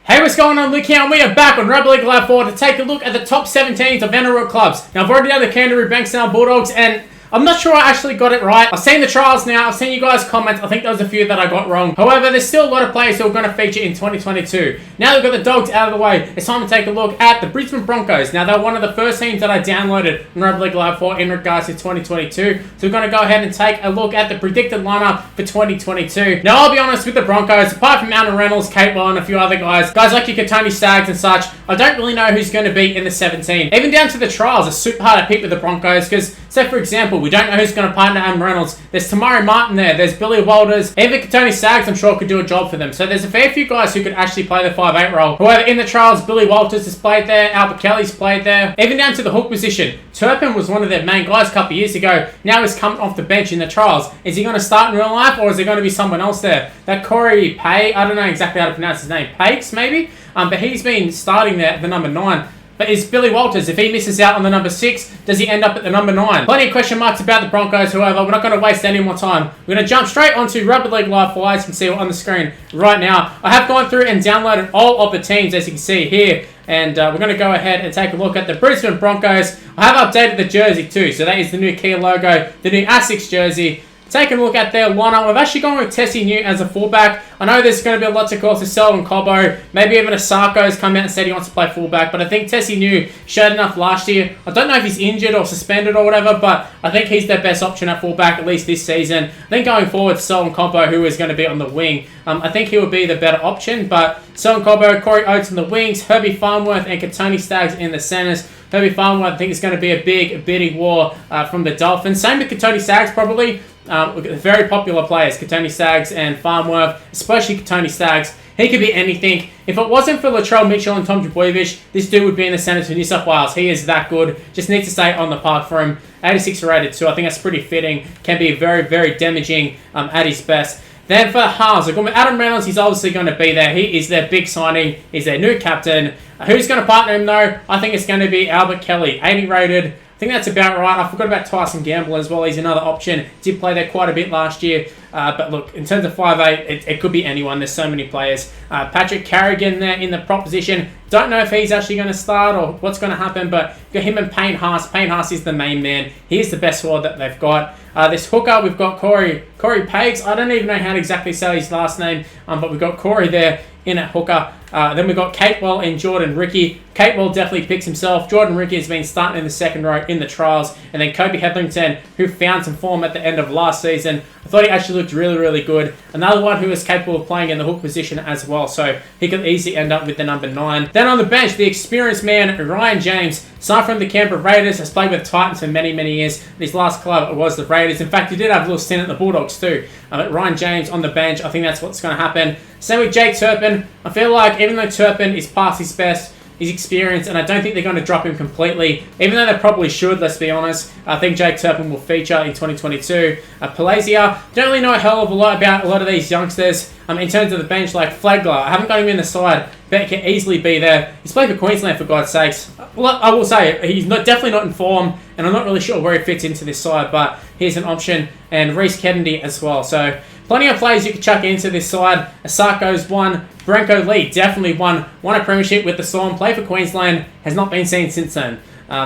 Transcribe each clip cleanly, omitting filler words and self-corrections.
Hey, what's going on, Luke here, and we are back on Rugby League Live 4 to take a look at the top 17s of NRL clubs. Now, I've already done the Canterbury Bankstown Bulldogs, and I'm not sure I actually got it right. I've seen the trials now, I've seen you guys comment. I think there was a few that I got wrong. However, there's still a lot of players who are going to feature in 2022. Now that we've got the Dogs out of the way, it's time to take a look at the Brisbane Broncos. Now, they're one of the first teams that I downloaded on Rugby League Live 4 in regards to 2022. So we're going to go ahead and take a look at the predicted lineup for 2022. Now, I'll be honest with the Broncos, apart from Reynolds, Capewell, and a few other guys like your Tony Staggs and such, I don't really know who's going to be in the 17. Even down to the trials, it's super hard to pick with the Broncos because, say for example, we don't know who's going to partner Reynolds. There's Tamari Martin there. There's Billy Walters. Even Tony Staggs, I'm sure, could do a job for them. So there's a fair few guys who could actually play the 5'8" role. However, in the trials, Billy Walters has played there. Albert Kelly's played there. Even down to the hook position. Turpin was one of their main guys a couple of years ago. Now he's coming off the bench in the trials. Is he going to start in real life, or is there going to be someone else there? That Corey Pay, I don't know exactly how to pronounce his name. Pakes, maybe? But he's been starting there at the number 9. But is Billy Walters, if he misses out on the number 6, does he end up at the number 9? Plenty of question marks about the Broncos, however, we're not going to waste any more time. We're going to jump straight onto Rugby League Live 4, as you can see on the screen right now. I have gone through and downloaded all of the teams, as you can see here. And we're going to go ahead and take a look at the Brisbane Broncos. I have updated the jersey too, so that is the new Kia logo, the new Asics jersey. Taking a look at their lineup, we've actually gone with Tessie New as a fullback. I know there's going to be a lot to call to Selwyn Cobbo. Maybe even Asarko's come out and said he wants to play fullback. But I think Tessie New showed enough last year. I don't know if he's injured or suspended or whatever, but I think he's their best option at fullback, at least this season. I think going forward, Selwyn Cobbo, who is going to be on the wing, I think he would be the better option. But Selwyn Cobbo, Corey Oates in the wings, Herbie Farnworth and Tony Staggs in the centres. Herbie Farnworth, I think, is going to be a big bidding war from the Dolphins. Same with Tony Staggs, probably. Very popular players, Tony Staggs and Farnworth, especially Tony Staggs. He could be anything. If it wasn't for Latrell Mitchell and Tom Trbojevic, this dude would be in the centre for New South Wales. He is that good. Just needs to stay on the park for him. 86 rated too. I think that's pretty fitting. Can be very, very damaging at his best. Then for the halves, Adam Reynolds, he's obviously going to be there. He is their big signing. He's their new captain. Who's going to partner him though? I think it's going to be Albert Kelly, 80 rated. I think that's about right. I forgot about Tyson Gamble as well. He's another option. Did play there quite a bit last year. But look, in terms of 5'8", it could be anyone. There's so many players. Patrick Carrigan there in the prop position. Don't know if he's actually going to start or what's going to happen, but you've got him and Payne Haas. Payne Haas is the main man. He's the best squad that they've got. This hooker, we've got Corey Pags. I don't even know how to exactly say his last name, but we've got Corey there in at hooker. Then we've got Capewell and Jordan Ricky. Capewell definitely picks himself. Jordan Ricky has been starting in the second row in the trials. And then Kobe Hetherington, who found some form at the end of last season. I thought he actually looked really, really good. Another one who is capable of playing in the hook position as well. So he could easily end up with the number 9. Then on the bench, the experienced man, Ryan James. Signed from the Canberra Raiders. Has played with Titans for many, many years. His last club was the Raiders. In fact, he did have a little stint at the Bulldogs too. Ryan James on the bench. I think that's what's going to happen. Same with Jake Turpin. I feel like even though Turpin is past his best, his experience, and I don't think they're going to drop him completely, even though they probably should, let's be honest. I think Jake Turpin will feature in 2022. Palasia, don't really know a hell of a lot about a lot of these youngsters. In terms of the bench, like Flagler, I haven't got him in the side, but he can easily be there. He's played for Queensland, for God's sakes. Well, I will say, he's definitely not in form, and I'm not really sure where he fits into this side, but here's an option. And Reece Kennedy as well. So plenty of players you can chuck into this side. Asarko's one. Branko Lee definitely won a premiership with the Storm. Played for Queensland. Has not been seen since then.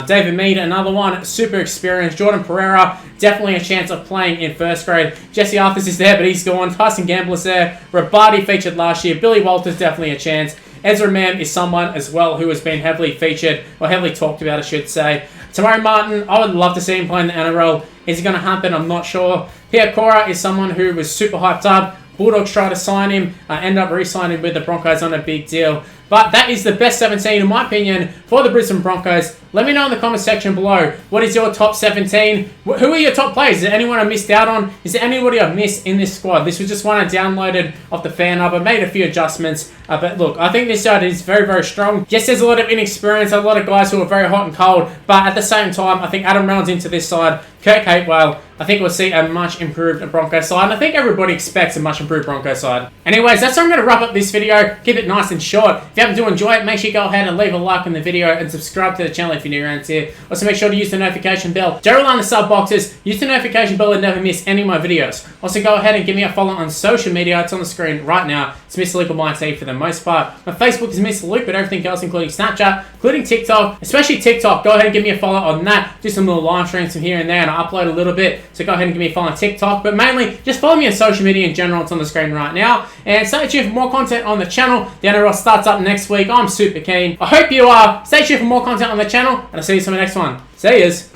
David Mead, another one. Super experienced. Jordan Pereira, definitely a chance of playing in first grade. Jesse Arthurs is there, but he's gone. Tyson Gamble is there. Rabadi featured last year. Billy Walters, definitely a chance. Ezra Mam is someone as well who has been heavily featured, or heavily talked about, I should say. Tamari Martin, I would love to see him play in the NRL. Is it going to happen? I'm not sure. Pierre Cora is someone who was super hyped up. Bulldogs tried to sign him, end up re-signing with the Broncos on a big deal. But that is the best 17, in my opinion, for the Brisbane Broncos. Let me know in the comment section below. What is your top 17? Who are your top players? Is there anyone I missed out on? Is there anybody I've missed in this squad? This was just one I downloaded off the fan hub. I made a few adjustments. But look, I think this side is very, very strong. Yes, there's a lot of inexperience, a lot of guys who are very hot and cold. But at the same time, I think Adam Reynolds into this side, Kurt Capewell, I think we'll see a much improved Broncos side. And I think everybody expects a much improved Broncos side. Anyways, that's how I'm going to wrap up this video. Keep it nice and short. If you happen to enjoy it, make sure you go ahead and leave a like on the video and subscribe to the channel if you're new around here. Also, make sure to use the notification bell. Don't rely on the sub boxes. Use the notification bell and never miss any of my videos. Also, go ahead and give me a follow on social media. It's on the screen right now. It's Mr. Luke on IT for the most part. My Facebook is Mr. Luke, but everything else, including Snapchat, including TikTok, especially TikTok, go ahead and give me a follow on that. Do some little live streams from here and there, and I upload a little bit. So go ahead and give me a follow on TikTok, but mainly just follow me on social media in general. It's on the screen right now. And stay tuned for more content on the channel. The NRL starts up next week. I'm super keen. I hope you are. Stay tuned for more content on the channel, and I'll see you in the next one. See yous.